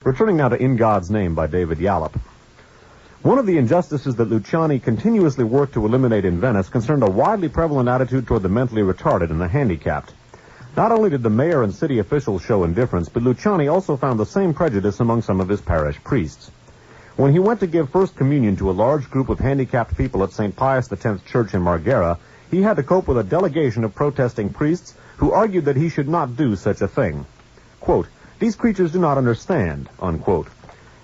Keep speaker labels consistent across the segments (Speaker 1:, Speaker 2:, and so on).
Speaker 1: Returning now to In God's Name by David Yallop. One of the injustices that Luciani continuously worked to eliminate in Venice concerned a widely prevalent attitude toward the mentally retarded and the handicapped. Not only did the mayor and city officials show indifference, but Luciani also found the same prejudice among some of his parish priests. When he went to give First Communion to a large group of handicapped people at St. Pius X Church in Marghera, he had to cope with a delegation of protesting priests who argued that he should not do such a thing. Quote, "These creatures do not understand," unquote.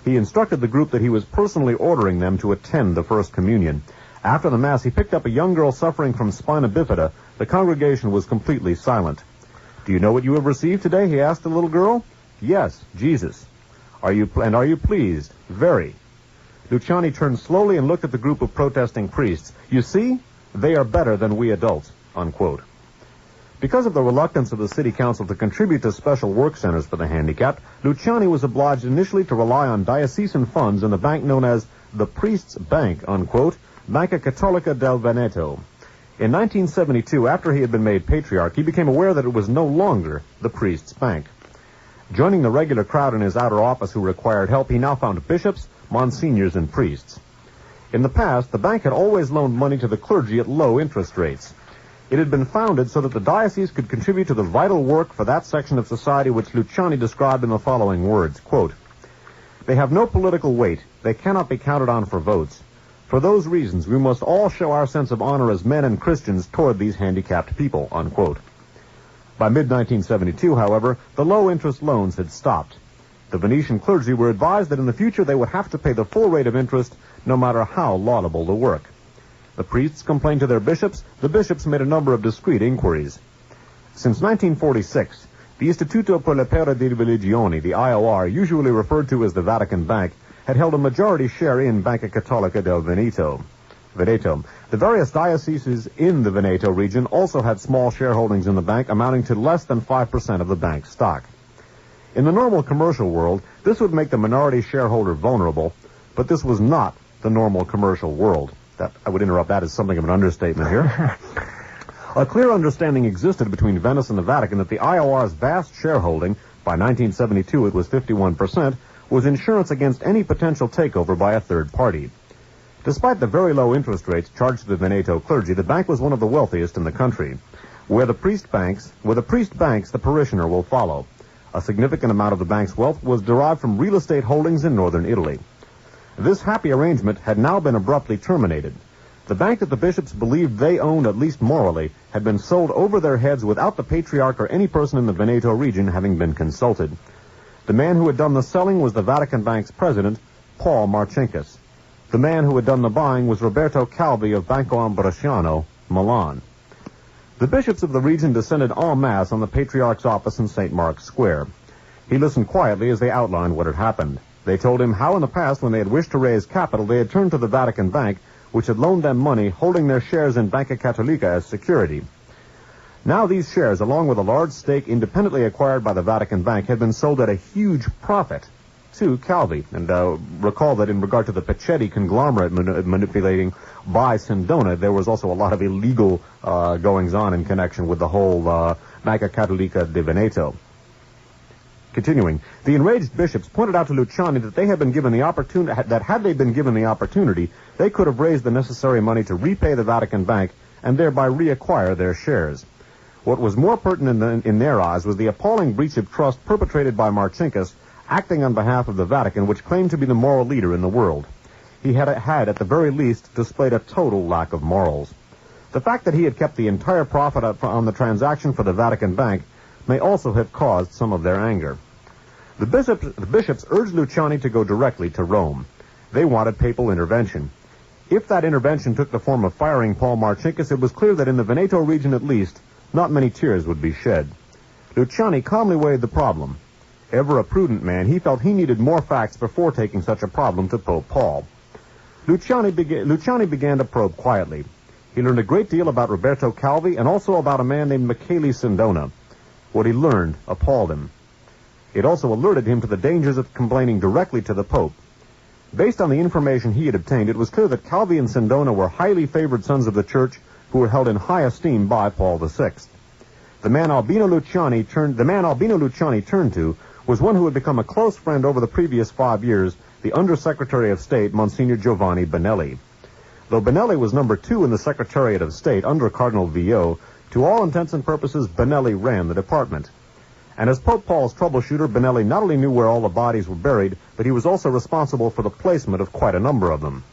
Speaker 1: He instructed the group that he was personally ordering them to attend the First Communion. After the Mass, he picked up a young girl suffering from spina bifida. The congregation was completely silent. "Do you know what you have received today?" he asked the little girl. "Yes, Jesus." Are you pleased?" "Very." Luciani turned slowly and looked at the group of protesting priests. "You see, they are better than we adults," unquote. Because of the reluctance of the city council to contribute to special work centers for the handicapped, Luciani was obliged initially to rely on diocesan funds in the bank known as the Priest's Bank, unquote, Banca Cattolica del Veneto. In 1972, after he had been made patriarch, he became aware that it was no longer the Priest's Bank. Joining the regular crowd in his outer office who required help, he now found bishops, monsignors, and priests. In the past, the bank had always loaned money to the clergy at low interest rates. It had been founded so that the diocese could contribute to the vital work for that section of society which Luciani described in the following words, quote, "They have no political weight. They cannot be counted on for votes. For those reasons, we must all show our sense of honor as men and Christians toward these handicapped people," unquote. By mid-1972, however, the low-interest loans had stopped. The Venetian clergy were advised that in the future they would have to pay the full rate of interest no matter how laudable the work. The priests complained to their bishops. The bishops made a number of discreet inquiries. Since 1946, the Istituto per le Pere di Religioni, the IOR, usually referred to as the Vatican Bank, had held a majority share in Banca Cattolica del Veneto. The various dioceses in the Veneto region also had small shareholdings in the bank amounting to less than 5% of the bank's stock. In the normal commercial world, this would make the minority shareholder vulnerable, but this was not the normal commercial world. I would interrupt that as something of an understatement here. A clear understanding existed between Venice and the Vatican that the IOR's vast shareholding, by 1972 it was 51%, was insurance against any potential takeover by a third party. Despite the very low interest rates charged to the Veneto clergy, the bank was one of the wealthiest in the country. Where the priest banks, the parishioner will follow. A significant amount of the bank's wealth was derived from real estate holdings in northern Italy. This happy arrangement had now been abruptly terminated. The bank that the bishops believed they owned, at least morally, had been sold over their heads without the patriarch or any person in the Veneto region having been consulted. The man who had done the selling was the Vatican Bank's president, Paul Marcinkus. The man who had done the buying was Roberto Calvi of Banco Ambrosiano, Milan. The bishops of the region descended en masse on the patriarch's office in St. Mark's Square. He listened quietly as they outlined what had happened. They told him how in the past, when they had wished to raise capital, they had turned to the Vatican Bank, which had loaned them money, holding their shares in Banca Cattolica as security. Now these shares, along with a large stake independently acquired by the Vatican Bank, had been sold at a huge profit to Calvi. And recall that in regard to the Peccetti conglomerate manipulating by Sindona, there was also a lot of illegal goings-on in connection with the whole Banca Cattolica di Veneto. Continuing, the enraged bishops pointed out to Luciani that had they been given the opportunity, they could have raised the necessary money to repay the Vatican Bank and thereby reacquire their shares. What was more pertinent in their eyes was the appalling breach of trust perpetrated by Marcinkus, acting on behalf of the Vatican, which claimed to be the moral leader in the world. He had, at the very least, displayed a total lack of morals. The fact that he had kept the entire profit on the transaction for the Vatican Bank may also have caused some of their anger. The bishops urged Luciani to go directly to Rome. They wanted papal intervention. If that intervention took the form of firing Paul Marcinkus, it was clear that in the Veneto region at least, not many tears would be shed. Luciani calmly weighed the problem. Ever a prudent man, he felt he needed more facts before taking such a problem to Pope Paul. Luciani began to probe quietly. He learned a great deal about Roberto Calvi and also about a man named Michele Sindona. What he learned appalled him. It also alerted him to the dangers of complaining directly to the Pope. Based on the information he had obtained, it was clear that Calvi and Sindona were highly favored sons of the Church who were held in high esteem by Paul VI. The man Albino Luciani turned to was one who had become a close friend over the previous 5 years, the Undersecretary of State, Monsignor Giovanni Benelli. Though Benelli was number 2 in the Secretariat of State under Cardinal Villot, to all intents and purposes, Benelli ran the department. And as Pope Paul's troubleshooter, Benelli not only knew where all the bodies were buried, but he was also responsible for the placement of quite a number of them.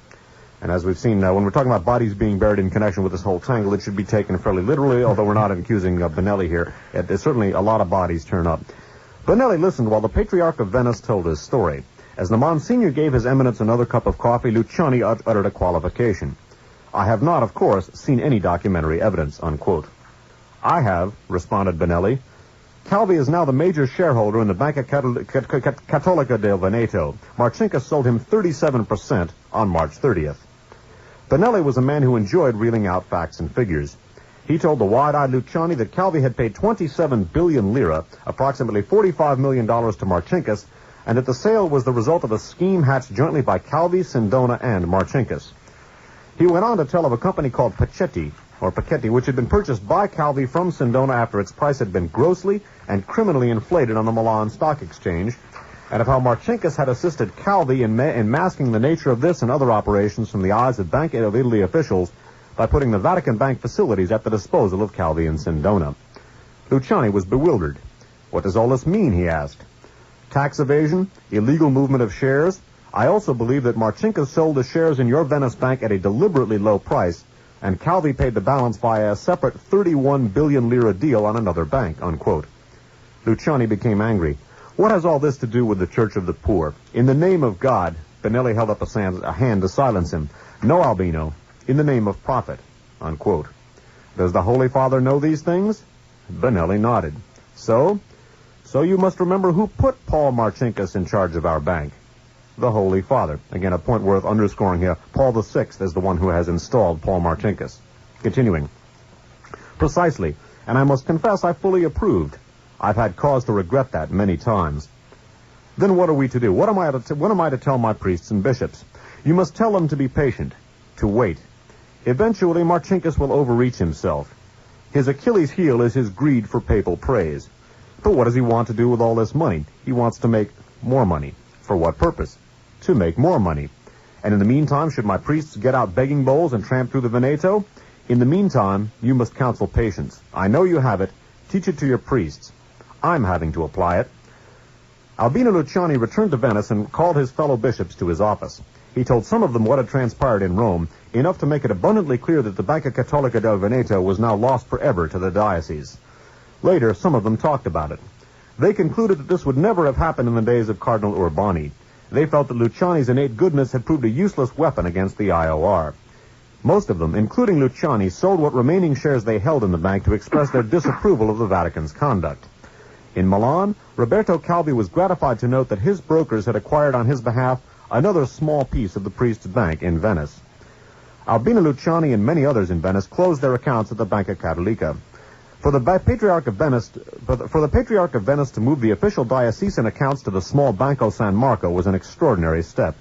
Speaker 1: And as we've seen, when we're talking about bodies being buried in connection with this whole tangle, it should be taken fairly literally, although we're not accusing Benelli here. There's certainly a lot of bodies turn up. Benelli listened while the Patriarch of Venice told his story. As the Monsignor gave His Eminence another cup of coffee, Luciani uttered a qualification. "I have not, of course, seen any documentary evidence," unquote. "I have," responded Benelli. "Calvi is now the major shareholder in the Banca Cattolica del Veneto. Marcinkus sold him 37% on March 30th. Benelli was a man who enjoyed reeling out facts and figures. He told the wide-eyed Luciani that Calvi had paid 27 billion lira, approximately $45 million to Marcinkus, and that the sale was the result of a scheme hatched jointly by Calvi, Sindona, and Marcinkus. He went on to tell of a company called Pacetti, which had been purchased by Calvi from Sindona after its price had been grossly and criminally inflated on the Milan Stock Exchange, and of how Marcinkus had assisted Calvi in masking the nature of this and other operations from the eyes of Bank of Italy officials by putting the Vatican Bank facilities at the disposal of Calvi and Sindona. Luciani was bewildered. "What does all this mean?" he asked. "Tax evasion? Illegal movement of shares? I also believe that Marcinkus sold the shares in your Venice bank at a deliberately low price, and Calvi paid the balance via a separate 31 billion lira deal on another bank," unquote. Luciani became angry. "What has all this to do with the Church of the Poor? In the name of God," Benelli held up a hand to silence him. "No, Albino, in the name of profit," unquote. "Does the Holy Father know these things?" Benelli nodded. So you must remember who put Paul Marcinkus in charge of our bank." The Holy Father. Again, a point worth underscoring here. Paul VI is the one who has installed Paul Marcinkus. Continuing. "Precisely, and I must confess I fully approved. I've had cause to regret that many times." "Then what are we to do? What am I to tell my priests and bishops?" "You must tell them to be patient, to wait. Eventually, Marcinkus will overreach himself. His Achilles' heel is his greed for papal praise. But what does he want to do with all this money? He wants to make more money. For what purpose? To make more money. And in the meantime, should my priests get out begging bowls and tramp through the Veneto? In the meantime, you must counsel patience. I know you have it. Teach it to your priests. I'm having to apply it." Albino Luciani returned to Venice and called his fellow bishops to his office. He told some of them what had transpired in Rome, enough to make it abundantly clear that the Banca Cattolica del Veneto was now lost forever to the diocese. Later, some of them talked about it. They concluded that this would never have happened in the days of Cardinal Urbani. They felt that Luciani's innate goodness had proved a useless weapon against the IOR. Most of them, including Luciani, sold what remaining shares they held in the bank to express their disapproval of the Vatican's conduct. In Milan, Roberto Calvi was gratified to note that his brokers had acquired on his behalf another small piece of the priest's bank in Venice. Albino Luciani and many others in Venice closed their accounts at the Banca Cattolica. For the Patriarch of Venice to move the official diocesan accounts to the small Banco San Marco was an extraordinary step.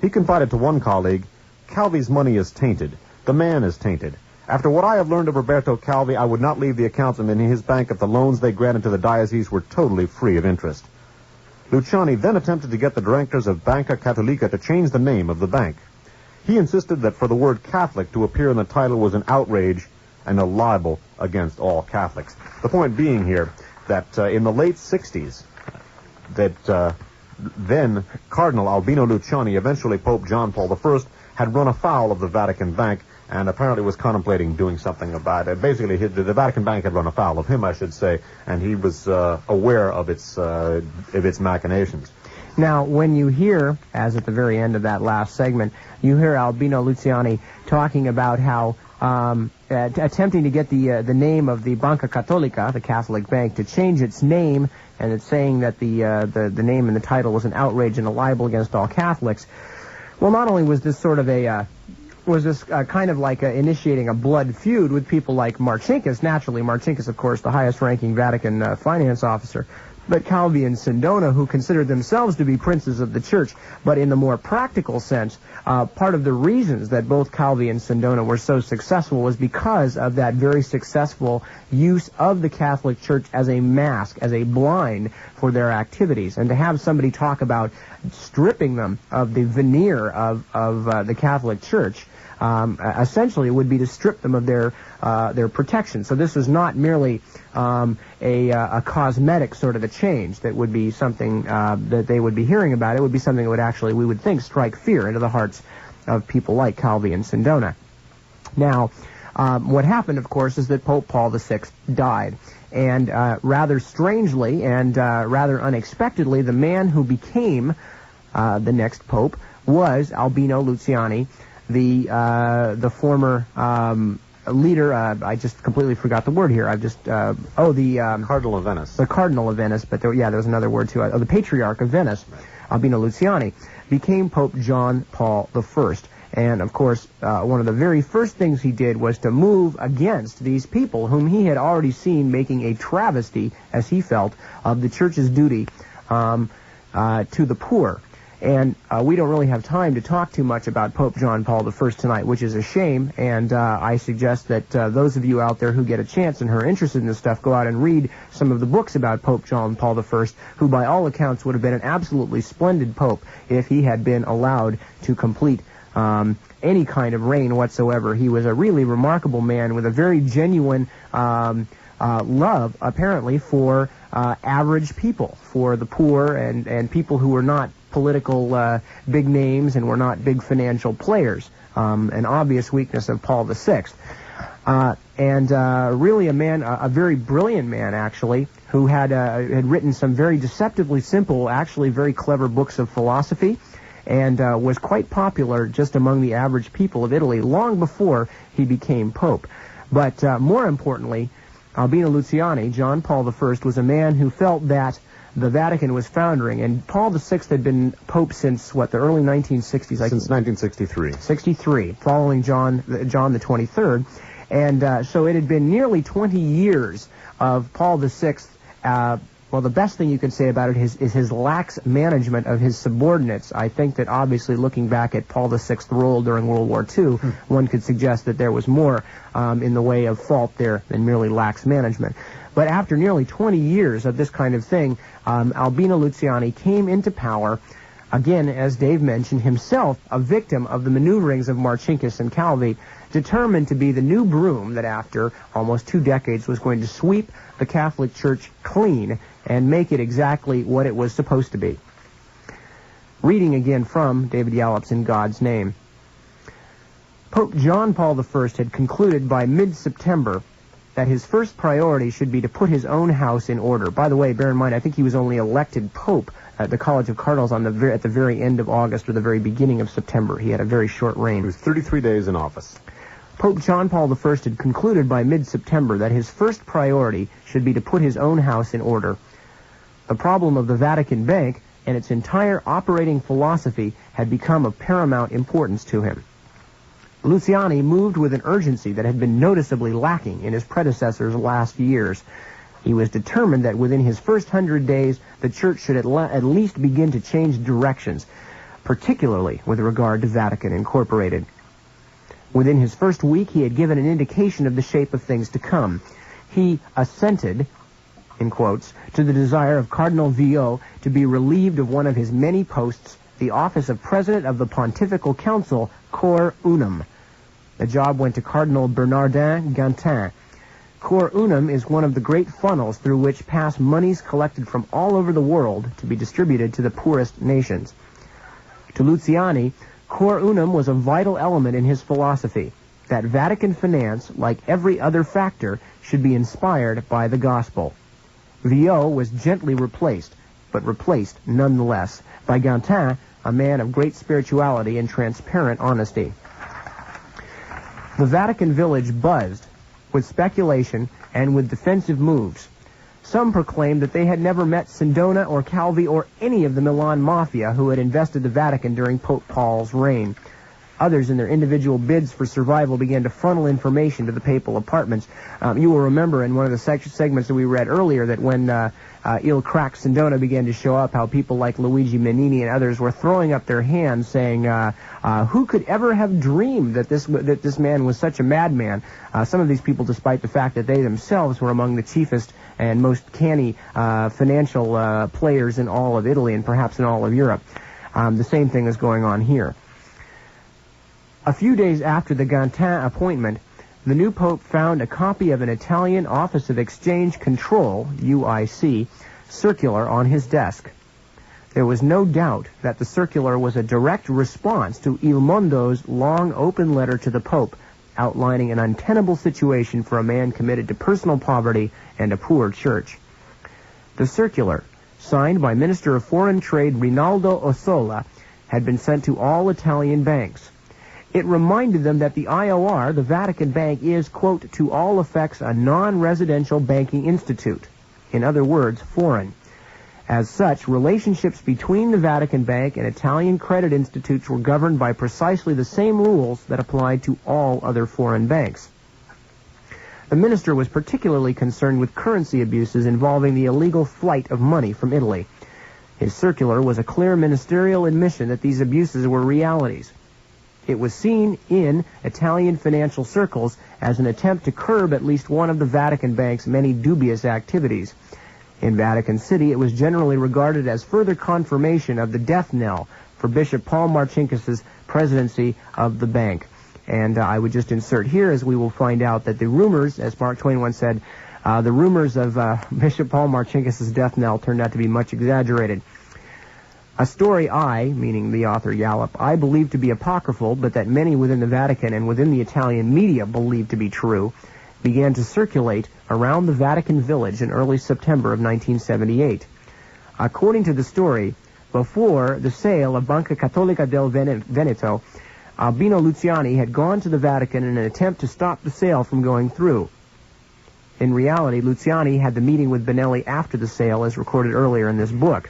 Speaker 1: He confided to one colleague, "Calvi's money is tainted. The man is tainted. After what I have learned of Roberto Calvi, I would not leave the accounts in his bank if the loans they granted to the diocese were totally free of interest." Luciani then attempted to get the directors of Banca Cattolica to change the name of the bank. He insisted that for the word Catholic to appear in the title was an outrage and a libel against all Catholics. The point being here that in the late 60s, that then Cardinal Albino Luciani, eventually Pope John Paul I, had run afoul of the Vatican Bank and apparently was contemplating doing something about it. Basically, the Vatican Bank had run afoul of him, I should say, and he was aware of its machinations.
Speaker 2: Now, when you hear, as at the very end of that last segment, you hear Albino Luciani talking about how attempting to get the name of the Banca Cattolica, the Catholic Bank, to change its name, and it's saying that the name and the title was an outrage and a libel against all Catholics. Well, not only was this sort of kind of like initiating a blood feud with people like Marcinkus. Naturally, Marcinkus, of course, the highest-ranking Vatican finance officer. but Calvi and Sindona, who considered themselves to be princes of the church. But in the more practical sense, part of the reasons that both Calvi and Sindona were so successful was because of that very successful use of the Catholic Church as a mask, as a blind for their activities. And to have somebody talk about stripping them of the veneer of the Catholic Church, essentially would be to strip them of their protection. So this was not merely a cosmetic sort of a change that would be something that they would be hearing about. It would be something that would actually, we would think, strike fear into the hearts of people like Calvi and Sindona. Now, what happened, of course, is that Pope Paul VI died. And rather strangely and rather unexpectedly, the man who became the next pope was Albino Luciani, the former leader. I just completely forgot the word here. I've just
Speaker 1: Cardinal of Venice.
Speaker 2: The Cardinal of Venice, but there was another word too. The Patriarch of Venice, right. Albino Luciani, became Pope John Paul I. And, of course, one of the very first things he did was to move against these people whom he had already seen making a travesty, as he felt, of the Church's duty to the poor. And we don't really have time to talk too much about Pope John Paul I tonight, which is a shame. And I suggest that those of you out there who get a chance and who are interested in this stuff go out and read some of the books about Pope John Paul I, who by all accounts would have been an absolutely splendid pope if he had been allowed to complete any kind of reign whatsoever. He was a really remarkable man with a very genuine love, apparently, for average people, for the poor and people who were not political big names and were not big financial players. An obvious weakness of Paul VI. Really a man, a very brilliant man, actually, who had written some very deceptively simple, actually very clever books of philosophy, and was quite popular just among the average people of Italy long before he became pope. But more importantly, Albino Luciani, John Paul I, was a man who felt that the Vatican was foundering, and Paul VI had been pope since, the early 1960s?
Speaker 1: Since 1963.
Speaker 2: 63, following John the 23rd. And so it had been nearly 20 years of Paul VI. Well, the best thing you can say about it is his lax management of his subordinates. I think that obviously looking back at Paul VI's role during World War II, one could suggest that there was more in the way of fault there than merely lax management. But after nearly 20 years of this kind of thing, Albino Luciani came into power, again, as Dave mentioned, himself a victim of the maneuverings of Marcinkus and Calvi, determined to be the new broom that after almost 2 decades was going to sweep the Catholic Church clean and make it exactly what it was supposed to be. Reading again from David Yallop's In God's Name. Pope John Paul I had concluded by mid-September that his first priority should be to put his own house in order. By the way, bear in mind, I think he was only elected pope at the College of Cardinals at the very end of August or the very beginning of September. He had a very short reign.
Speaker 1: He was 33 days in office.
Speaker 2: Pope John Paul I had concluded by mid-September that his first priority should be to put his own house in order. The problem of the Vatican Bank and its entire operating philosophy had become of paramount importance to him. Luciani moved with an urgency that had been noticeably lacking in his predecessor's last years. He was determined that within his first 100 days, the Church should at least begin to change directions, particularly with regard to Vatican Incorporated. Within his first week, he had given an indication of the shape of things to come. He assented, in quotes, to the desire of Cardinal Villot to be relieved of one of his many posts, the office of President of the Pontifical Council, Cor Unum. The job went to Cardinal Bernardin Gantin. Cor Unum is one of the great funnels through which pass monies collected from all over the world to be distributed to the poorest nations. To Luciani, Cor Unum was a vital element in his philosophy, that Vatican finance, like every other factor, should be inspired by the gospel. Villot was gently replaced, but replaced nonetheless, by Gantin, a man of great spirituality and transparent honesty. The Vatican village buzzed with speculation and with defensive moves. Some proclaimed that they had never met Sindona or Calvi or any of the Milan Mafia who had invested the Vatican during Pope Paul's reign. Others, in their individual bids for survival, began to funnel information to the papal apartments. You will remember in one of the segments that we read earlier that when Il Crack Sindona began to show up, how people like Luigi Menini and others were throwing up their hands saying, who could ever have dreamed that this man was such a madman? Some of these people, despite the fact that they themselves were among the chiefest and most canny financial players in all of Italy and perhaps in all of Europe. The same thing is going on here. A few days after the Gantin appointment, the new pope found a copy of an Italian Office of Exchange Control, UIC, circular on his desk. There was no doubt that the circular was a direct response to Il Mondo's long open letter to the pope, outlining an untenable situation for a man committed to personal poverty and a poor church. The circular, signed by Minister of Foreign Trade Rinaldo Ossola, had been sent to all Italian banks. It reminded them that the IOR, the Vatican Bank, is, quote, to all effects a non-residential banking institute. In other words, foreign. As such, relationships between the Vatican Bank and Italian credit institutes were governed by precisely the same rules that applied to all other foreign banks. The minister was particularly concerned with currency abuses involving the illegal flight of money from Italy. His circular was a clear ministerial admission that these abuses were realities. It was seen in Italian financial circles as an attempt to curb at least one of the Vatican Bank's many dubious activities. In Vatican City, it was generally regarded as further confirmation of the death knell for Bishop Paul Marcinkus's presidency of the bank. And I would just insert here, as we will find out, that the rumors, as Mark Twain once said, the rumors of Bishop Paul Marcinkus's death knell turned out to be much exaggerated. A story meaning the author Yallop, I believe to be apocryphal, but that many within the Vatican and within the Italian media believed to be true, began to circulate around the Vatican village in early September of 1978. According to the story, before the sale of Banca Cattolica del Veneto, Albino Luciani had gone to the Vatican in an attempt to stop the sale from going through. In reality, Luciani had the meeting with Benelli after the sale, as recorded earlier in this book.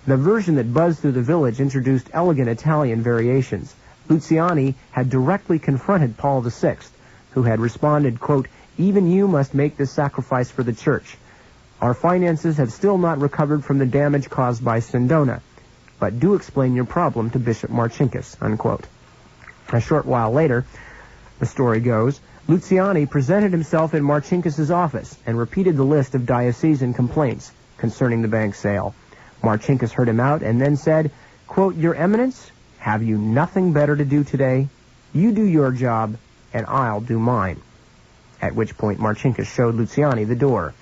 Speaker 2: The version that buzzed through the village introduced elegant Italian variations. Luciani had directly confronted Paul VI, who had responded, quote, even you must make this sacrifice for the church. Our finances have still not recovered from the damage caused by Sindona, but do explain your problem to Bishop Marcinkus, unquote. A short while later, the story goes, Luciani presented himself in Marcinkus's office and repeated the list of diocesan complaints concerning the bank sale. Marcinkus heard him out and then said, quote, Your Eminence, have you nothing better to do today? You do your job, and I'll do mine. At which point Marcinkus showed Luciani the door.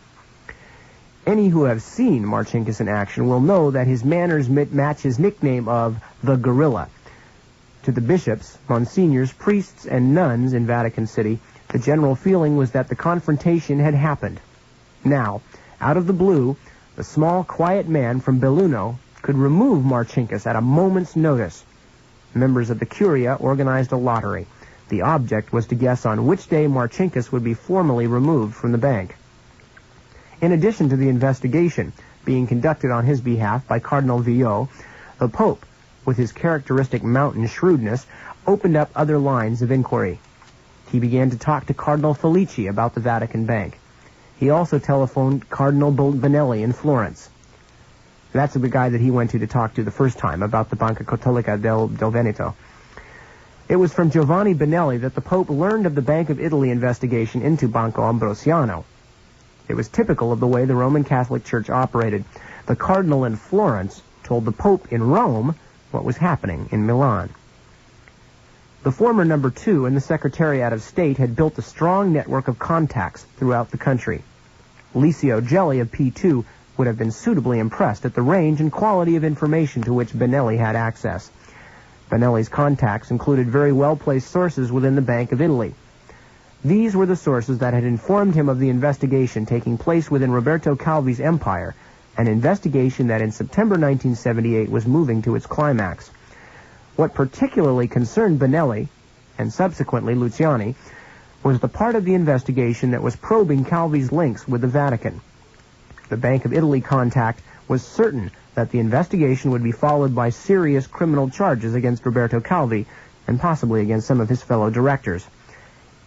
Speaker 2: Any who have seen Marcinkus in action will know that his manners match his nickname of the Gorilla. To the bishops, monsignors, priests, and nuns in Vatican City, the general feeling was that the confrontation had happened. Now, out of the blue, the small, quiet man from Belluno could remove Marcinkus at a moment's notice. Members of the Curia organized a lottery. The object was to guess on which day Marcinkus would be formally removed from the bank. In addition to the investigation being conducted on his behalf by Cardinal Villot, the Pope, with his characteristic mountain shrewdness, opened up other lines of inquiry. He began to talk to Cardinal Felici about the Vatican Bank. He also telephoned Cardinal Benelli in Florence. That's the guy that he went to talk to the first time about the Banca Cattolica del Veneto. It was from Giovanni Benelli that the Pope learned of the Bank of Italy investigation into Banco Ambrosiano. It was typical of the way the Roman Catholic Church operated. The Cardinal in Florence told the Pope in Rome what was happening in Milan. The former number 2 in the Secretariat of State had built a strong network of contacts throughout the country. Licio Gelli of P2 would have been suitably impressed at the range and quality of information to which Benelli had access. Benelli's contacts included very well-placed sources within the Bank of Italy. These were the sources that had informed him of the investigation taking place within Roberto Calvi's empire, an investigation that in September 1978 was moving to its climax. What particularly concerned Benelli, and subsequently Luciani, was the part of the investigation that was probing Calvi's links with the Vatican. The Bank of Italy contact was certain that the investigation would be followed by serious criminal charges against Roberto Calvi, and possibly against some of his fellow directors.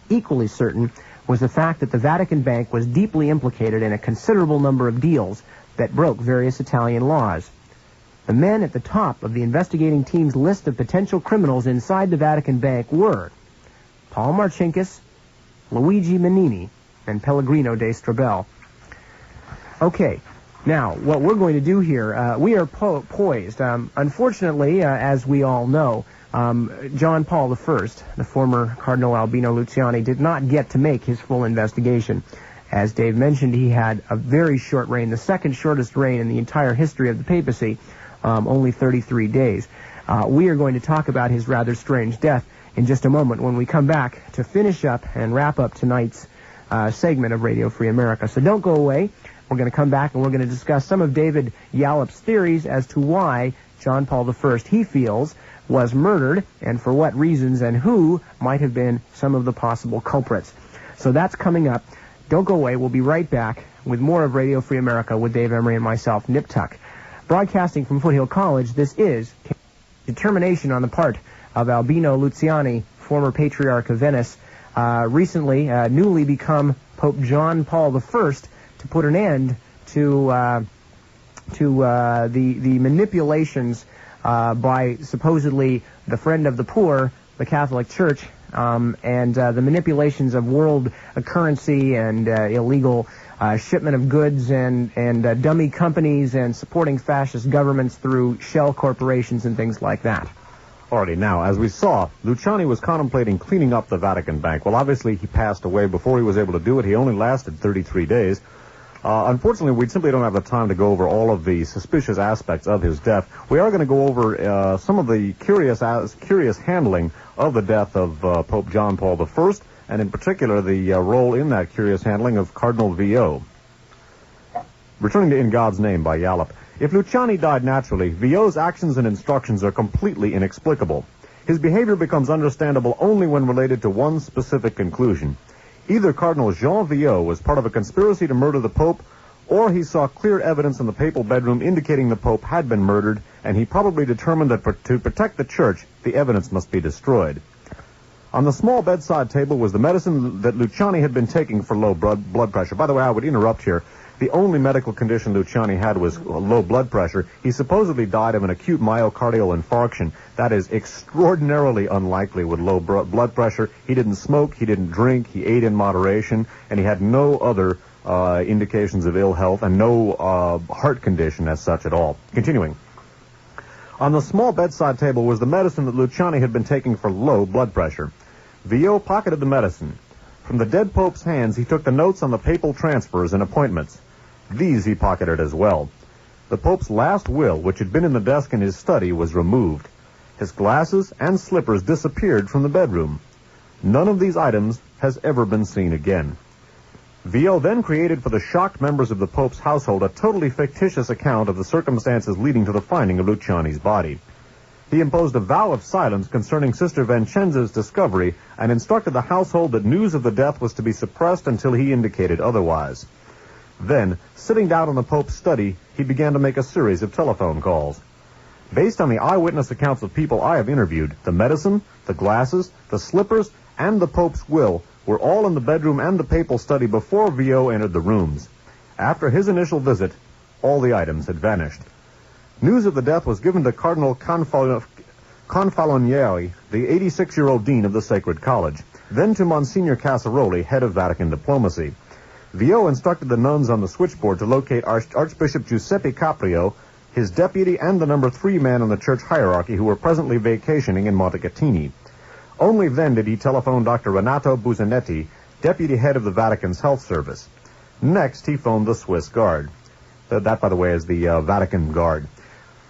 Speaker 2: Equally certain was the fact that the Vatican Bank was deeply implicated in a considerable number of deals that broke various Italian laws. The men at the top of the investigating team's list of potential criminals inside the Vatican Bank were Paul Marcinkus, Luigi Menini, and Pellegrino de Strabel. Okay, now, what we're going to do here, we are poised. Unfortunately, as we all know, John Paul I, the former Cardinal Albino Luciani, did not get to make his full investigation. As Dave mentioned, he had a very short reign, the second shortest reign in the entire history of the papacy, only 33 days. We are going to talk about his rather strange death in just a moment when we come back to finish up and wrap up tonight's segment of Radio Free America. So don't go away. We're going to come back and we're going to discuss some of David Yallop's theories as to why John Paul I, he feels, was murdered and for what reasons and who might have been some of the possible culprits. So that's coming up. Don't go away. We'll be right back with more of Radio Free America with Dave Emery and myself, Nip Tuck. Broadcasting from Foothill College, this is determination on the part of Albino Luciani, former Patriarch of Venice, recently newly become Pope John Paul I, to put an end to the manipulations by supposedly the friend of the poor, the Catholic Church, and the manipulations of world currency and illegal shipment of goods and dummy companies and supporting fascist governments through shell corporations and things like that.
Speaker 1: Alrighty, now, as we saw, Luciani was contemplating cleaning up the Vatican Bank. Well, obviously, he passed away before he was able to do it. He only lasted 33 days. Unfortunately, we simply don't have the time to go over all of the suspicious aspects of his death. We are going to go over some of the curious handling of the death of Pope John Paul I, and in particular the role in that curious handling of Cardinal Villot. Returning to In God's Name by Yallop. If Luciani died naturally, Villot's actions and instructions are completely inexplicable. His behavior becomes understandable only when related to one specific conclusion. Either Cardinal Jean Villot was part of a conspiracy to murder the Pope, or he saw clear evidence in the papal bedroom indicating the Pope had been murdered, and he probably determined that to protect the Church, the evidence must be destroyed. On the small bedside table was the medicine that Luciani had been taking for low blood pressure. By the way, I would interrupt here. The only medical condition Luciani had was low blood pressure. He supposedly died of an acute myocardial infarction. That is extraordinarily unlikely with low blood pressure. He didn't smoke, he didn't drink, he ate in moderation, and he had no other indications of ill health and no heart condition as such at all. Continuing. On the small bedside table was the medicine that Luciani had been taking for low blood pressure. Villot pocketed the medicine. From the dead Pope's hands, he took the notes on the papal transfers and appointments. These he pocketed as well. The Pope's last will, which had been in the desk in his study, was removed. His glasses and slippers disappeared from the bedroom. None of these items has ever been seen again. Villot then created for the shocked members of the Pope's household a totally fictitious account of the circumstances leading to the finding of Luciani's body. He imposed a vow of silence concerning Sister Vincenza's discovery and instructed the household that news of the death was to be suppressed until he indicated otherwise. Then, sitting down in the Pope's study, he began to make a series of telephone calls. Based on the eyewitness accounts of people I have interviewed, the medicine, the glasses, the slippers, and the Pope's will were all in the bedroom and the papal study before Villot entered the rooms. After his initial visit, all the items had vanished. News of the death was given to Cardinal Confalonieri, the 86-year-old dean of the Sacred College, then to Monsignor Casaroli, head of Vatican diplomacy. Villot instructed the nuns on the switchboard to locate Archbishop Giuseppe Caprio, his deputy, and the number 3 man on the church hierarchy who were presently vacationing in Montecatini. Only then did he telephone Dr. Renato Buzanetti, deputy head of the Vatican's health service. Next, he phoned the Swiss Guard. That, by the way, is the Vatican Guard.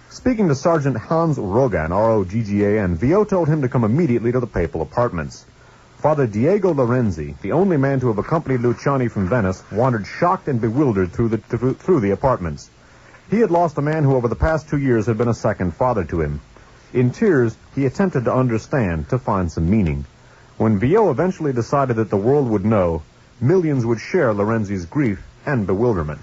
Speaker 1: Speaking to Sergeant Hans Rogan, R-O-G-G-A-N, Villot told him to come immediately to the papal apartments. Father Diego Lorenzi, the only man to have accompanied Luciani from Venice, wandered shocked and bewildered through the apartments. He had lost a man who over the past 2 years had been a second father to him. In tears, he attempted to understand, to find some meaning. When Villot eventually decided that the world would know, millions would share Lorenzi's grief and bewilderment.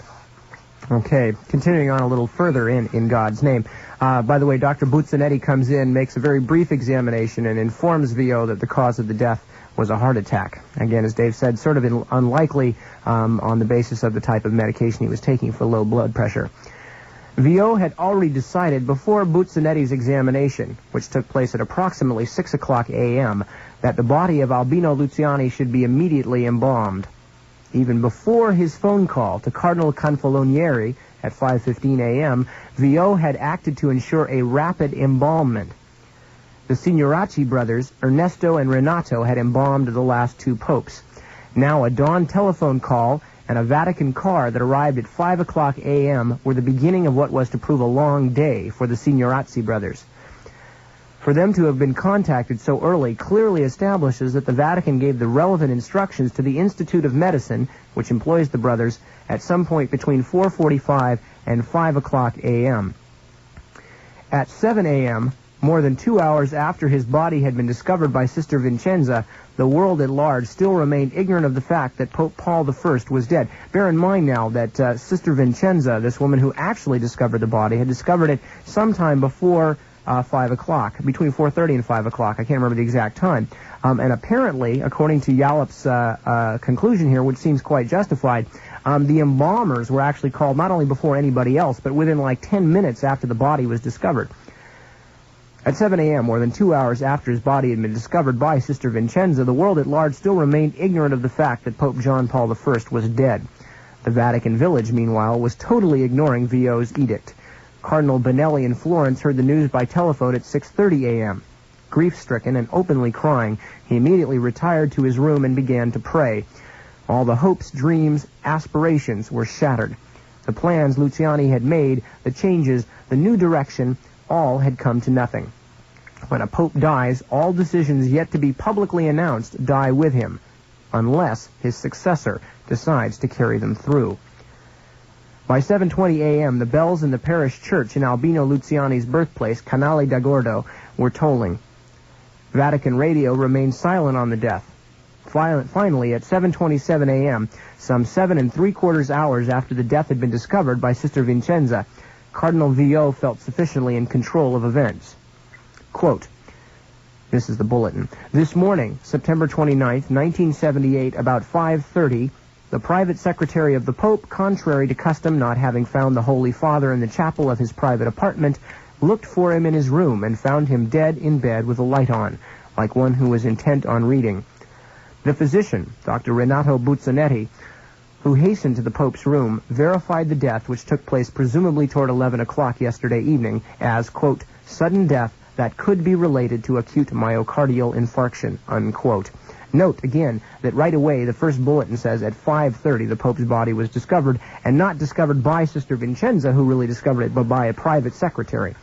Speaker 2: Okay, continuing on a little further in God's name. By the way, Dr. Buzzanetti comes in, makes a very brief examination, and informs VO that the cause of the death was a heart attack. Again, as Dave said, sort of unlikely on the basis of the type of medication he was taking for low blood pressure. VO had already decided before Buzzanetti's examination, which took place at approximately 6 o'clock a.m., that the body of Albino Luciani should be immediately embalmed. Even before his phone call to Cardinal Confalonieri at 5:15 a.m., VO had acted to ensure a rapid embalmment. The Signoracci brothers, Ernesto and Renato, had embalmed the last two popes. Now a dawn telephone call and a Vatican car that arrived at 5 o'clock a.m. were the beginning of what was to prove a long day for the Signoracci brothers. For them to have been contacted so early clearly establishes that the Vatican gave the relevant instructions to the Institute of Medicine, which employs the brothers, at some point between 4:45 and 5 o'clock a.m. At 7 a.m., more than 2 hours after his body had been discovered by Sister Vincenza, the world at large still remained ignorant of the fact that Pope Paul I was dead. Bear in mind now that Sister Vincenza, this woman who actually discovered the body, had discovered it sometime before 5 o'clock, between 4:30 and 5 o'clock. I can't remember the exact time. And apparently, according to Yallop's conclusion here, which seems quite justified, the embalmers were actually called not only before anybody else, but within like 10 minutes after the body was discovered. At 7 a.m., more than 2 hours after his body had been discovered by Sister Vincenza, the world at large still remained ignorant of the fact that Pope John Paul I was dead. The Vatican village, meanwhile, was totally ignoring VO's edict. Cardinal Benelli in Florence heard the news by telephone at 6:30 a.m. Grief-stricken and openly crying, he immediately retired to his room and began to pray. All the hopes, dreams, aspirations were shattered. The plans Luciani had made, the changes, the new direction, all had come to nothing. When a pope dies, all decisions yet to be publicly announced die with him, unless his successor decides to carry them through. By 7:20 a.m., the bells in the parish church in Albino Luciani's birthplace, Canale d'Agordo, were tolling. Vatican radio remained silent on the death. Finally, at 7:27 a.m., some 7 3/4 hours after the death had been discovered by Sister Vincenza, Cardinal VO felt sufficiently in control of events. Quote, this is the bulletin. This morning, September 29th, 1978, about 5:30, the private secretary of the Pope, contrary to custom, not having found the Holy Father in the chapel of his private apartment, looked for him in his room and found him dead in bed with a light on, like one who was intent on reading. The physician, Dr. Renato Buzzanetti, who hastened to the Pope's room, verified the death, which took place presumably toward 11 o'clock yesterday evening, as, quote, sudden death that could be related to acute myocardial infarction, unquote. Note, again, that right away the first bulletin says at 5:30 the Pope's body was discovered, and not discovered by Sister Vincenza, who really discovered it, but by a private secretary.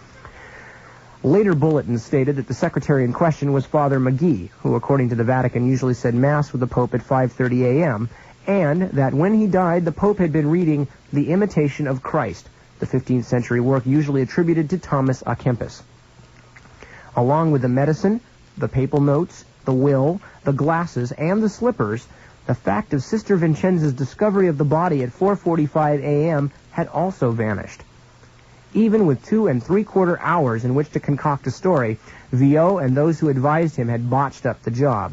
Speaker 2: Later bulletins stated that the secretary in question was Father McGee, who, according to the Vatican, usually said Mass with the Pope at 5:30 a.m., and that when he died, the Pope had been reading The Imitation of Christ, the 15th century work usually attributed to Thomas à Kempis. Along with the medicine, the papal notes, the will, the glasses, and the slippers, the fact of Sister Vincenza's discovery of the body at 4:45 a.m. had also vanished. Even with 2 3/4 hours in which to concoct a story, VO and those who advised him had botched up the job.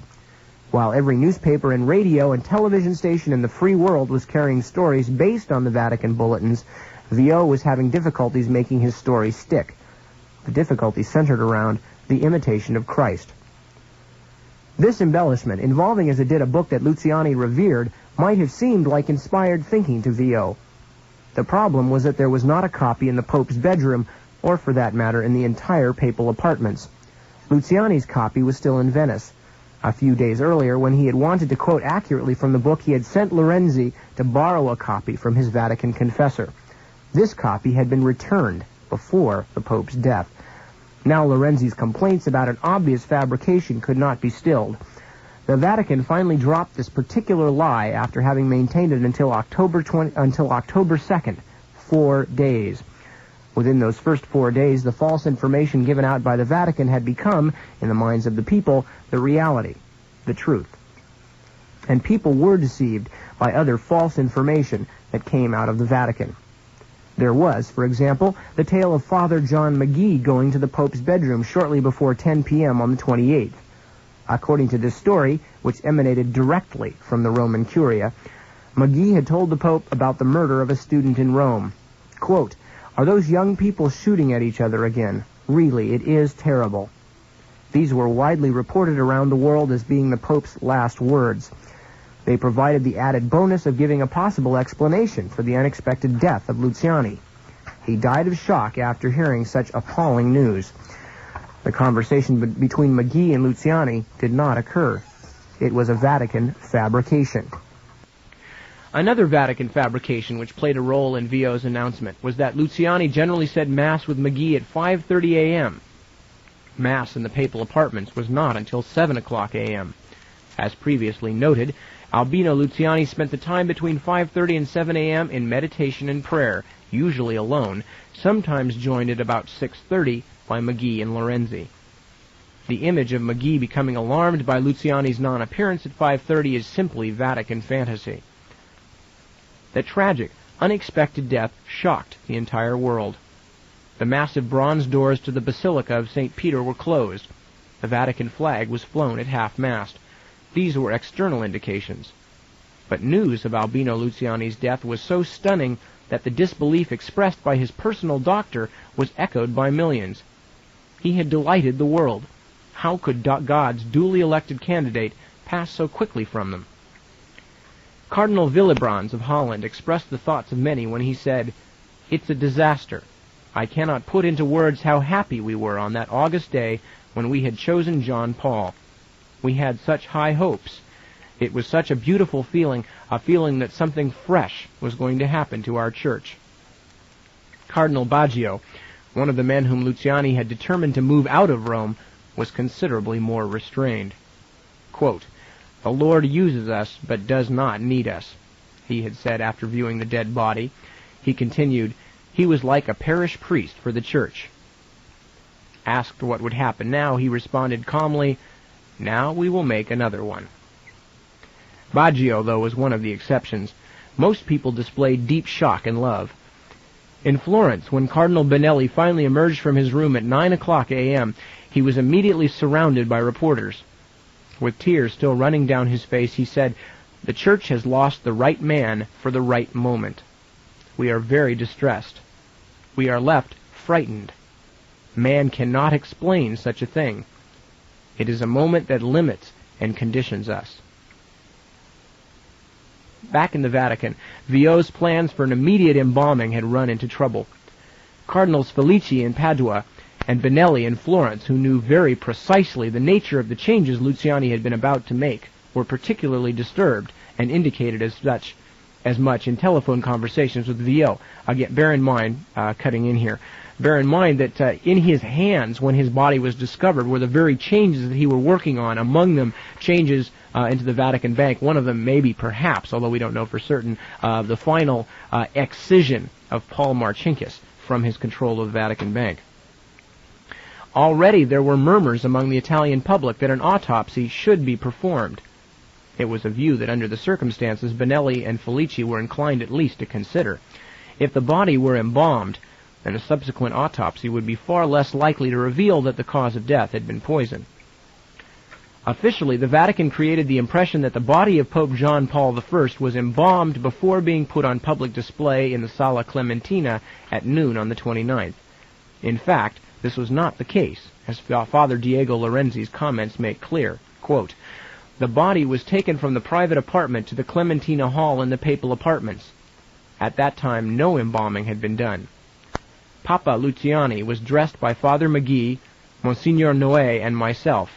Speaker 2: While every newspaper and radio and television station in the free world was carrying stories based on the Vatican bulletins, VO was having difficulties making his story stick. The difficulty centered around The Imitation of Christ. This embellishment, involving as it did a book that Luciani revered, might have seemed like inspired thinking to VO. The problem was that there was not a copy in the Pope's bedroom, or for that matter, in the entire papal apartments. Luciani's copy was still in Venice. A few days earlier, when he had wanted to quote accurately from the book, he had sent Lorenzi to borrow a copy from his Vatican confessor. This copy had been returned before the Pope's death. Now Lorenzi's complaints about an obvious fabrication could not be stilled. The Vatican finally dropped this particular lie after having maintained it until October 2nd, 4 days. Within those first 4 days, the false information given out by the Vatican had become, in the minds of the people, the reality, the truth. And people were deceived by other false information that came out of the Vatican. There was, for example, the tale of Father John McGee going to the Pope's bedroom shortly before 10 p.m. on the 28th. According to this story, which emanated directly from the Roman Curia, McGee had told the Pope about the murder of a student in Rome. Quote, "Are those young people shooting at each other again? Really, it is terrible." These were widely reported around the world as being the Pope's last words. They provided the added bonus of giving a possible explanation for the unexpected death of Luciani. He died of shock after hearing such appalling news. The conversation between McGee and Luciani did not occur. It was a Vatican fabrication. Another Vatican fabrication which played a role in Vio's announcement was that Luciani generally said Mass with McGee at 5:30 a.m. Mass in the papal apartments was not until 7 o'clock a.m. As previously noted, Albino Luciani spent the time between 5:30 and 7 a.m. in meditation and prayer, usually alone, sometimes joined at about 6:30 by McGee and Lorenzi. The image of McGee becoming alarmed by Luciani's non-appearance at 5:30 is simply Vatican fantasy. The tragic, unexpected death shocked the entire world. The massive bronze doors to the Basilica of St. Peter were closed. The Vatican flag was flown at half-mast. These were external indications. But news of Albino Luciani's death was so stunning that the disbelief expressed by his personal doctor was echoed by millions. He had delighted the world. How could God's duly elected candidate pass so quickly from them? Cardinal Willebrands of Holland expressed the thoughts of many when he said, "It's a disaster. I cannot put into words how happy we were on that August day when we had chosen John Paul. We had such high hopes. It was such a beautiful feeling, a feeling that something fresh was going to happen to our church." Cardinal Baggio, one of the men whom Luciani had determined to move out of Rome, was considerably more restrained. Quote, "The Lord uses us, but does not need us," he had said after viewing the dead body. He continued, "He was like a parish priest for the church." Asked what would happen now, he responded calmly, "Now we will make another one." Baggio, though, was one of the exceptions. Most people displayed deep shock and love. In Florence, when Cardinal Benelli finally emerged from his room at 9 o'clock a.m., he was immediately surrounded by reporters. With tears still running down his face, he said, "The Church has lost the right man for the right moment. We are very distressed. We are left frightened. Man cannot explain such a thing. It is a moment that limits and conditions us." Back in the Vatican, Vio's plans for an immediate embalming had run into trouble. Cardinals Felici in Padua and Benelli in Florence, who knew very precisely the nature of the changes Luciani had been about to make, were particularly disturbed and indicated as much in telephone conversations with Vio. Again, bear in mind, cutting in here, bear in mind that in his hands, when his body was discovered, were the very changes that he were working on, among them changes into the Vatican Bank. One of them maybe, perhaps, although we don't know for certain, the final excision of Paul Marcinkus from his control of the Vatican Bank. Already there were murmurs among the Italian public that an autopsy should be performed. It was a view that under the circumstances Benelli and Felici were inclined at least to consider. If the body were embalmed, then a subsequent autopsy would be far less likely to reveal that the cause of death had been poison. Officially, the Vatican created the impression that the body of Pope John Paul I was embalmed before being put on public display in the Sala Clementina at noon on the 29th. In fact, this was not the case, as Father Diego Lorenzi's comments make clear. Quote, "The body was taken from the private apartment to the Clementina Hall in the papal apartments. At that time, no embalming had been done. Papa Luciani was dressed by Father McGee, Monsignor Noé, and myself.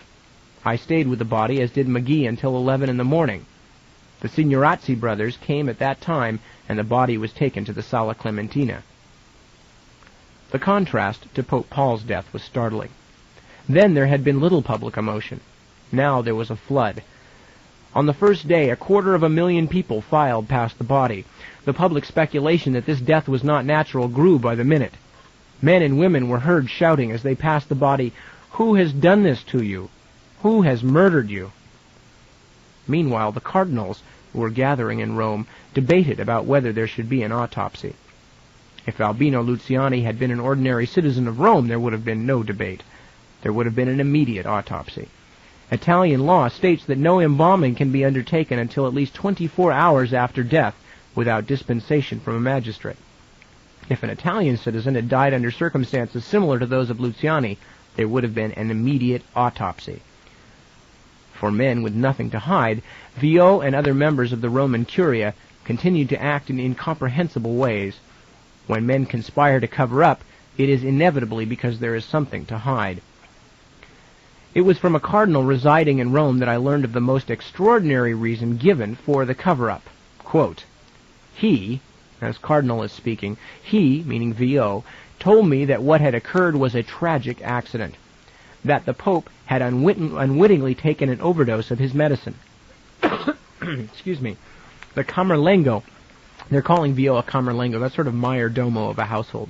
Speaker 2: I stayed with the body, as did McGee, until 11 in the morning. The Signorazzi brothers came at that time, and the body was taken to the Sala Clementina." The contrast to Pope Paul's death was startling. Then there had been little public emotion. Now there was a flood. On the first day, 250,000 people filed past the body. The public speculation that this death was not natural grew by the minute. Men and women were heard shouting as they passed the body, "Who has done this to you? Who has murdered you?" Meanwhile, the cardinals, who were gathering in Rome, debated about whether there should be an autopsy. If Albino Luciani had been an ordinary citizen of Rome, there would have been no debate. There would have been an immediate autopsy. Italian law states that no embalming can be undertaken until at least 24 hours after death without dispensation from a magistrate. If an Italian citizen had died under circumstances similar to those of Luciani, there would have been an immediate autopsy. For men with nothing to hide, Vio and other members of the Roman Curia continued to act in incomprehensible ways. When men conspire to cover up, it is inevitably because there is something to hide. It was from a cardinal residing in Rome that I learned of the most extraordinary reason given for the cover-up. Quote, he, as cardinal is speaking, he, meaning Vio, told me that what had occurred was a tragic accident, that the Pope had unwittingly taken an overdose of his medicine. Excuse me. The Camerlengo, they're calling Vio a Camerlengo, that's sort of Mayor Domo of a household.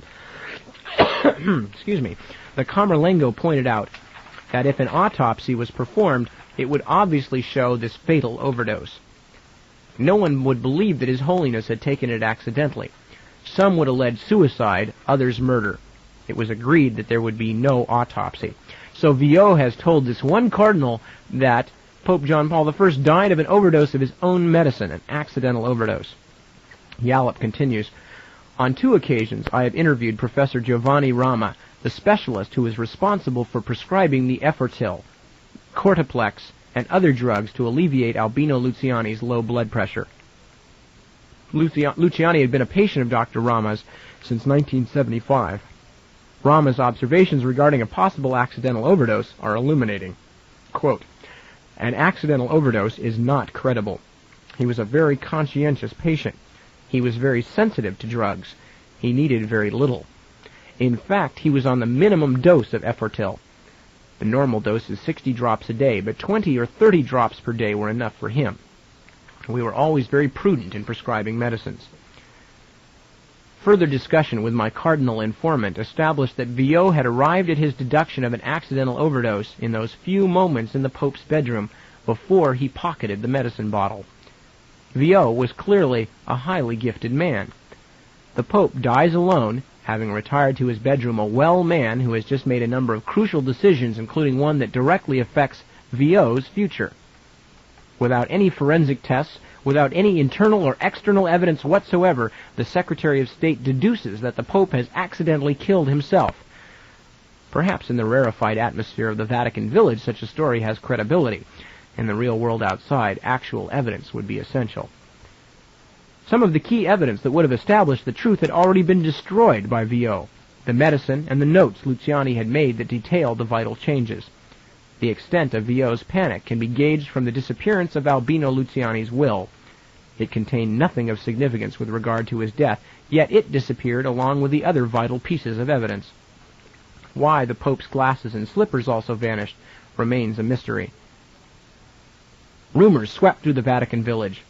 Speaker 2: Excuse me. The Camerlengo pointed out that if an autopsy was performed, it would obviously show this fatal overdose. No one would believe that His Holiness had taken it accidentally. Some would allege suicide, others murder. It was agreed that there would be no autopsy. So Vio has told this one cardinal that Pope John Paul I died of an overdose of his own medicine, an accidental overdose. Yallop continues, on 2 occasions I have interviewed Professor Giovanni Rama, the specialist who is responsible for prescribing the Effortil, Cortiplex, and other drugs to alleviate Albino Luciani's low blood pressure. Luciani had been a patient of Dr. Rama's since 1975. Rama's observations regarding a possible accidental overdose are illuminating. Quote, an accidental overdose is not credible. He was a very conscientious patient. He was very sensitive to drugs. He needed very little. In fact, he was on the minimum dose of Effortil. The normal dose is 60 drops a day, but 20 or 30 drops per day were enough for him. We were always very prudent in prescribing medicines. Further discussion with my cardinal informant established that Vio had arrived at his deduction of an accidental overdose in those few moments in the Pope's bedroom before he pocketed the medicine bottle. Vio was clearly a highly gifted man. The Pope dies alone, having retired to his bedroom a well man who has just made a number of crucial decisions, including one that directly affects Vio's future. Without any forensic tests, without any internal or external evidence whatsoever, the Secretary of State deduces that the Pope has accidentally killed himself. Perhaps in the rarefied atmosphere of the Vatican village such a story has credibility. In the real world outside, actual evidence would be essential. Some of the key evidence that would have established the truth had already been destroyed by Vio, the medicine and the notes Luciani had made that detailed the vital changes. The extent of Vio's panic can be gauged from the disappearance of Albino Luciani's will. It contained nothing of significance with regard to his death, yet it disappeared along with the other vital pieces of evidence. Why the Pope's glasses and slippers also vanished remains a mystery. Rumors swept through the Vatican village.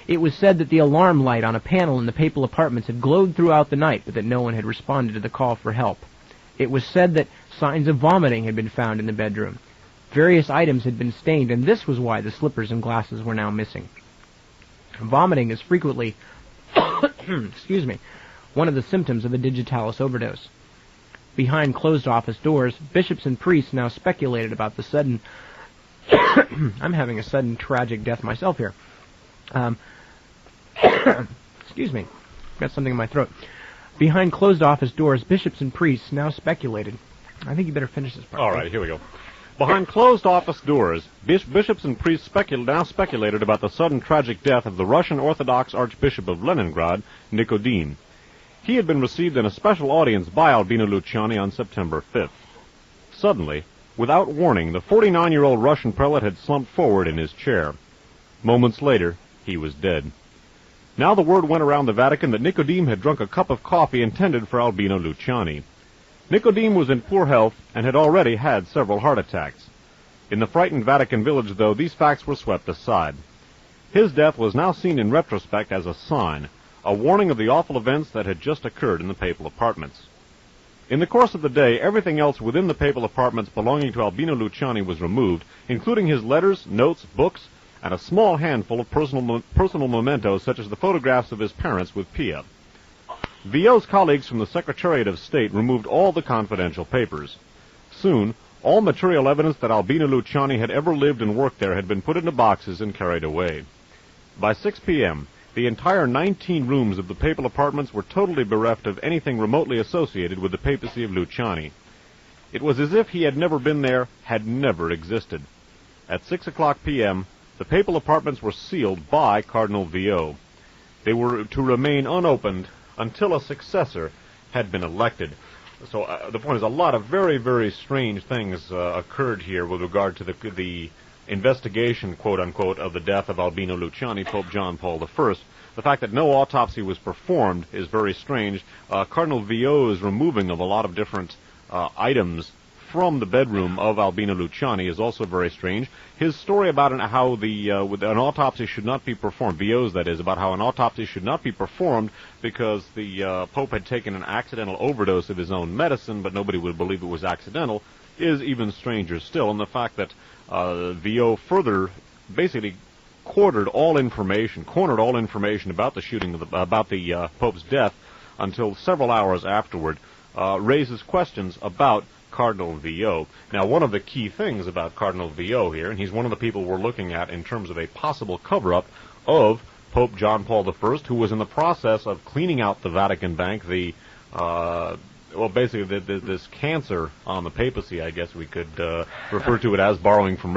Speaker 2: It was said that the alarm light on a panel in the papal apartments had glowed throughout the night, but that no one had responded to the call for help. It was said that signs of vomiting had been found in the bedroom. Various items had been stained, and this was why the slippers and glasses were now missing. Vomiting is frequently, one of the symptoms of a digitalis overdose. Behind closed office doors, bishops and priests now speculated about the sudden... I'm having a sudden tragic death myself here. Excuse me. Got something in my throat. Behind closed office doors, bishops and priests now speculated. I think you better finish this part.
Speaker 1: All right, here we go. Behind closed office doors, bishops and priests now speculated about the sudden tragic death of the Russian Orthodox Archbishop of Leningrad, Nicodim. He had been received in a special audience by Albino Luciani on September 5th. Suddenly, without warning, the 49-year-old Russian prelate had slumped forward in his chair. Moments later, he was dead. Now the word went around the Vatican that Nicodim had drunk a cup of coffee intended for Albino Luciani. Nicodim was in poor health and had already had several heart attacks. In the frightened Vatican village, though, these facts were swept aside. His death was now seen in retrospect as a sign, a warning of the awful events that had just occurred in the papal apartments. In the course of the day, everything else within the papal apartments belonging to Albino Luciani was removed, including his letters, notes, books, and a small handful of personal mementos, such as the photographs of his parents with Pia. Vio's colleagues from the Secretariat of State removed all the confidential papers. Soon, all material evidence that Albino Luciani had ever lived and worked there had been put into boxes and carried away. By 6 p.m., the entire 19 rooms of the papal apartments were totally bereft of anything remotely associated with the papacy of Luciani. It was as if he had never been there, had never existed. At 6 o'clock p.m., the papal apartments were sealed by Cardinal Vio. They were to remain unopened until a successor had been elected. So the point is, a lot of very, very strange things occurred here with regard to the investigation, quote-unquote, of the death of Albino Luciani, Pope John Paul I. The fact that no autopsy was performed is very strange. Cardinal Vio's removing of a lot of different items from the bedroom of Albino Luciani is also very strange. His story about how an autopsy should not be performed, Vio's that is, about how an autopsy should not be performed because the Pope had taken an accidental overdose of his own medicine, but nobody would believe it was accidental, is even stranger still. And the fact that Vio further basically cornered all information about the shooting about the Pope's death until several hours afterward raises questions about Cardinal Vio. Now, one of the key things about Cardinal Vio here, and he's one of the people we're looking at in terms of a possible cover-up of Pope John Paul I, who was in the process of cleaning out the Vatican Bank, basically this cancer on the papacy, I guess we could refer to it as, borrowing from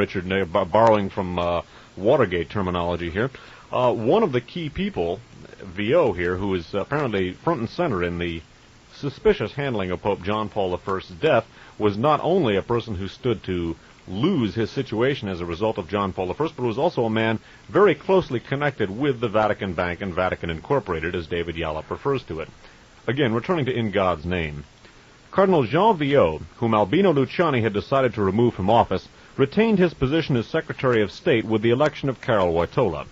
Speaker 1: Watergate terminology here. One of the key people, Vio here, who is apparently front and center in the suspicious handling of Pope John Paul I's death, was not only a person who stood to lose his situation as a result of John Paul I, but was also a man very closely connected with the Vatican Bank and Vatican Incorporated, as David Yallop refers to it. Again, returning to In God's Name. Cardinal Jean Vio, whom Albino Luciani had decided to remove from office, retained his position as Secretary of State with the election of Karol Wojtyla.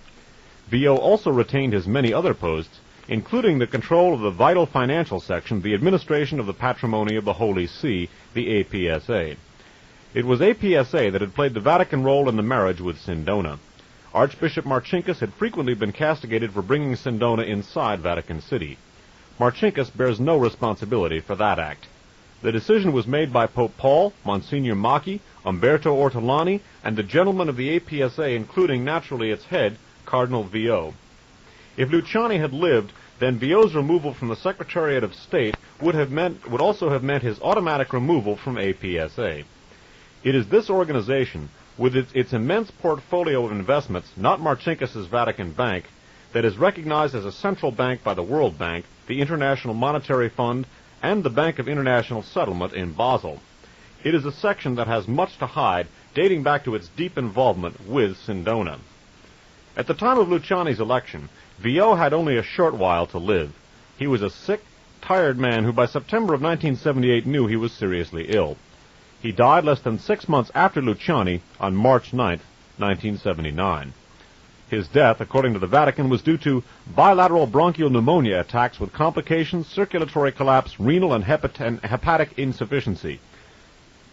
Speaker 1: Vio also retained his many other posts, including the control of the vital financial section, the administration of the patrimony of the Holy See, the APSA. It was APSA that had played the Vatican role in the marriage with Sindona. Archbishop Marcinkus had frequently been castigated for bringing Sindona inside Vatican City. Marcinkus bears no responsibility for that act. The decision was made by Pope Paul, Monsignor Macchi, Umberto Ortolani, and the gentlemen of the APSA, including, naturally, its head, Cardinal Vio. If Luciani had lived, then Vio's removal from the Secretariat of State would also have meant his automatic removal from APSA. It is this organization, with its immense portfolio of investments, not Marcinkus's Vatican Bank, that is recognized as a central bank by the World Bank, the International Monetary Fund, and the Bank of International Settlement in Basel. It is a section that has much to hide, dating back to its deep involvement with Sindona. At the time of Luciani's election, Vio had only a short while to live. He was a sick, tired man who by September of 1978 knew he was seriously ill. He died less than 6 months after Luciani on March 9, 1979. His death, according to the Vatican, was due to bilateral bronchial pneumonia attacks with complications, circulatory collapse, renal and hepatic insufficiency.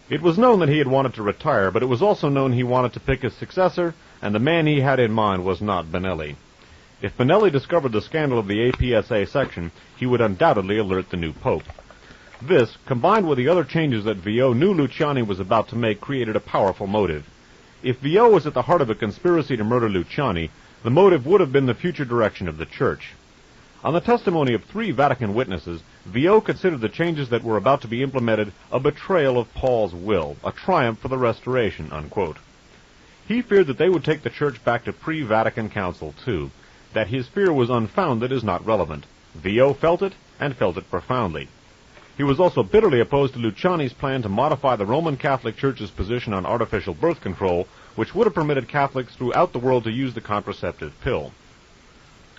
Speaker 1: It was known that he had wanted to retire, but it was also known he wanted to pick his successor, and the man he had in mind was not Benelli. If Benelli discovered the scandal of the APSA section, he would undoubtedly alert the new pope. This, combined with the other changes that Vio knew Luciani was about to make, created a powerful motive. If Vio was at the heart of a conspiracy to murder Luciani, the motive would have been the future direction of the Church. On the testimony of 3 Vatican witnesses, Vio considered the changes that were about to be implemented a betrayal of Paul's will, a triumph for the Restoration, unquote. He feared that they would take the Church back to pre-Vatican Council II. That his fear was unfounded is not relevant. Vio felt it, and felt it profoundly. He was also bitterly opposed to Luciani's plan to modify the Roman Catholic Church's position on artificial birth control, which would have permitted Catholics throughout the world to use the contraceptive pill.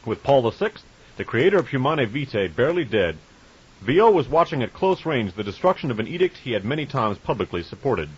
Speaker 1: With Paul VI, the creator of Humanae Vitae, barely dead, Vio was watching at close range the destruction of an edict he had many times publicly supported.